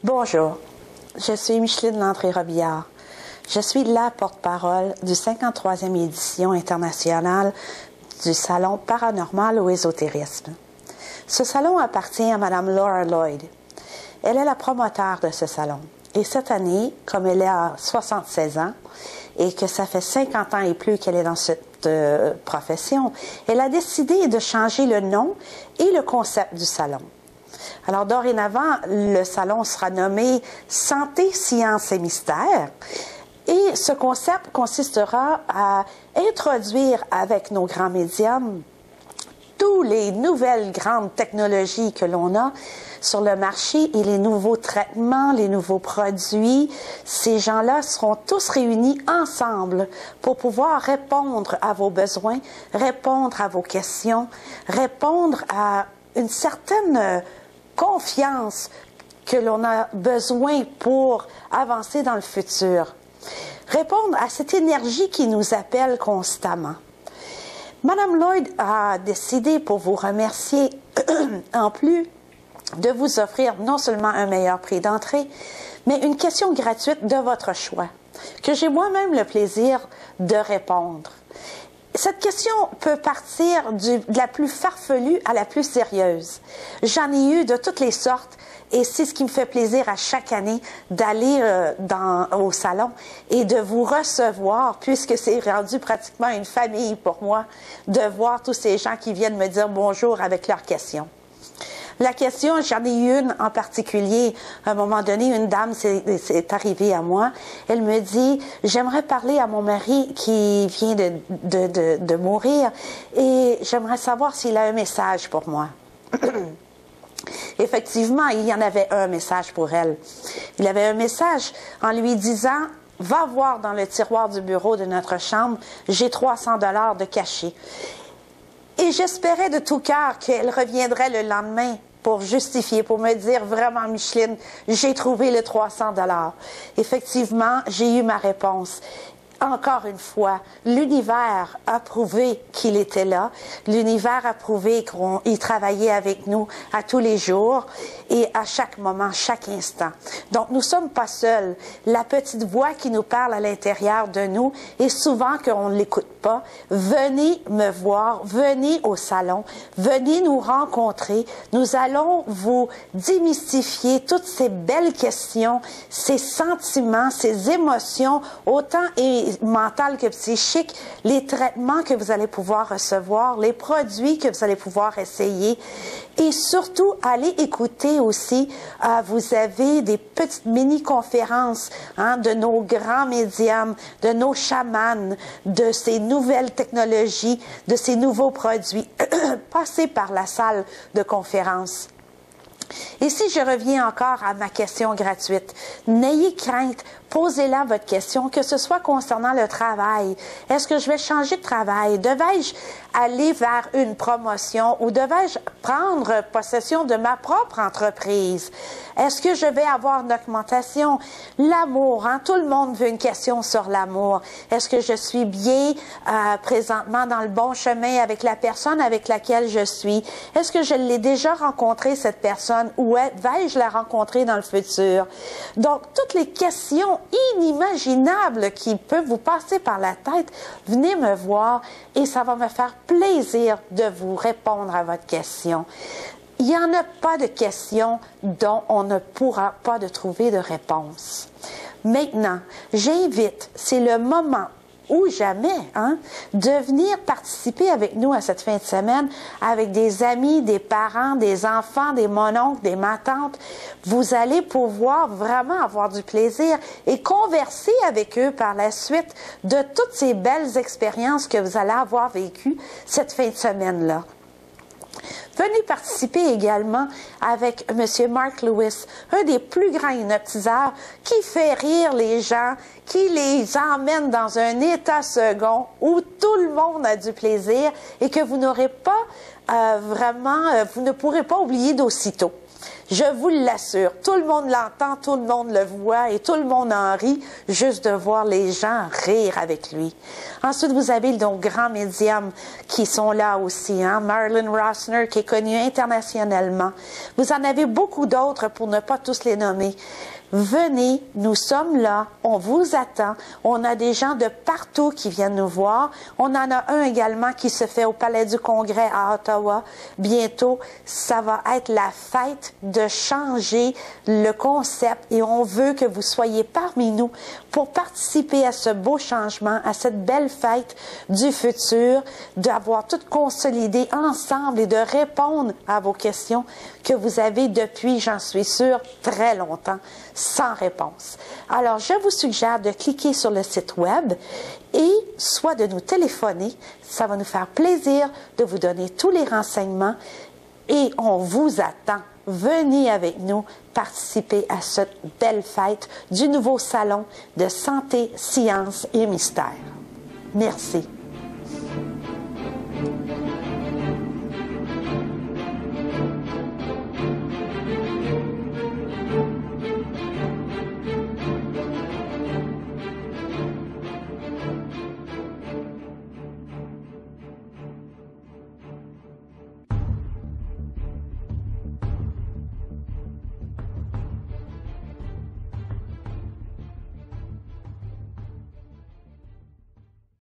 Bonjour, je suis Micheline Landry-Robillard. Je suis la porte-parole du 53e édition internationale du Salon paranormal ou ésotérisme. Ce salon appartient à Mme Laura Lloyd. Elle est la promoteur de ce salon. Et cette année, comme elle a 76 ans et que ça fait 50 ans et plus qu'elle est dans cette profession, elle a décidé de changer le nom et le concept du salon. Alors, dorénavant, le salon sera nommé « Santé, sciences et mystères ». Et ce concept consistera à introduire avec nos grands médiums toutes les nouvelles grandes technologies que l'on a sur le marché et les nouveaux traitements, les nouveaux produits. Ces gens-là seront tous réunis ensemble pour pouvoir répondre à vos besoins, répondre à vos questions, répondre à une certaine confiance que l'on a besoin pour avancer dans le futur. Répondre à cette énergie qui nous appelle constamment. Madame Lloyd a décidé, pour vous remercier, en plus de vous offrir non seulement un meilleur prix d'entrée, mais une question gratuite de votre choix, que j'ai moi-même le plaisir de répondre. Cette question peut partir de la plus farfelue à la plus sérieuse. J'en ai eu de toutes les sortes et c'est ce qui me fait plaisir à chaque année d'aller au salon et de vous recevoir, puisque c'est rendu pratiquement une famille pour moi, de voir tous ces gens qui viennent me dire bonjour avec leurs questions. La question, j'en ai eu une en particulier. À un moment donné, une dame s'est arrivée à moi. Elle me dit, j'aimerais parler à mon mari qui vient de mourir et j'aimerais savoir s'il a un message pour moi. Effectivement, il y en avait un message pour elle. Il avait un message en lui disant, va voir dans le tiroir du bureau de notre chambre, j'ai 300 $ de cachet. Et j'espérais de tout cœur qu'elle reviendrait le lendemain pour justifier, pour me dire vraiment, Micheline, j'ai trouvé les 300 $. Effectivement, j'ai eu ma réponse. Encore une fois, l'univers a prouvé qu'il était là. L'univers a prouvé qu'il travaillait avec nous à tous les jours et à chaque moment, chaque instant. Donc, nous ne sommes pas seuls. La petite voix qui nous parle à l'intérieur de nous, et souvent qu'on ne l'écoute pas, venez me voir, venez au salon, venez nous rencontrer. Nous allons vous démystifier toutes ces belles questions, ces sentiments, ces émotions, autant mentales que psychiques, les traitements que vous allez pouvoir recevoir, les produits que vous allez pouvoir essayer et surtout allez écouter aussi, vous avez des petites mini-conférences de nos grands médiums, de nos chamans, de ces nouvelles technologies, de ces nouveaux produits. Passez par la salle de conférence. Et si je reviens encore à ma question gratuite, n'ayez crainte, posez-la votre question, que ce soit concernant le travail. Est-ce que je vais changer de travail? Devais-je aller vers une promotion ou devais-je prendre possession de ma propre entreprise? Est-ce que je vais avoir une augmentation? L'amour, tout le monde veut une question sur l'amour. Est-ce que je suis bien présentement dans le bon chemin avec la personne avec laquelle je suis? Est-ce que je l'ai déjà rencontré, cette personne, ou vais-je la rencontrer dans le futur? Donc, toutes les questions inimaginables qui peuvent vous passer par la tête, venez me voir et ça va me faire plaisir de vous répondre à votre question. Il n'y en a pas de questions dont on ne pourra pas de trouver de réponse. Maintenant, j'invite, c'est le moment ou jamais, de venir participer avec nous à cette fin de semaine avec des amis, des parents, des enfants, des mononcles, des matantes. Vous allez pouvoir vraiment avoir du plaisir et converser avec eux par la suite de toutes ces belles expériences que vous allez avoir vécues cette fin de semaine-là. Venez participer également avec M. Mark Lewis, un des plus grands hypnotiseurs qui fait rire les gens, qui les emmène dans un état second où tout le monde a du plaisir et que vous n'aurez pas vous ne pourrez pas oublier d'aussitôt. Je vous l'assure, tout le monde l'entend, tout le monde le voit et tout le monde en rit juste de voir les gens rire avec lui. Ensuite, vous avez nos grands médiums qui sont là aussi, hein? Marilyn Rossner qui est connue internationalement. Vous en avez beaucoup d'autres pour ne pas tous les nommer. Venez, nous sommes là, on vous attend. On a des gens de partout qui viennent nous voir. On en a un également qui se fait au Palais du Congrès à Ottawa. Bientôt, ça va être la fête de changer le concept et on veut que vous soyez parmi nous pour participer à ce beau changement, à cette belle fête du futur, d'avoir tout consolidé ensemble et de répondre à vos questions que vous avez depuis, j'en suis sûre, très longtemps, sans réponse. Alors, je vous suggère de cliquer sur le site web et soit de nous téléphoner. Ça va nous faire plaisir de vous donner tous les renseignements et on vous attend. Venez avec nous participer à cette belle fête du nouveau salon de santé, sciences et mystères. Merci.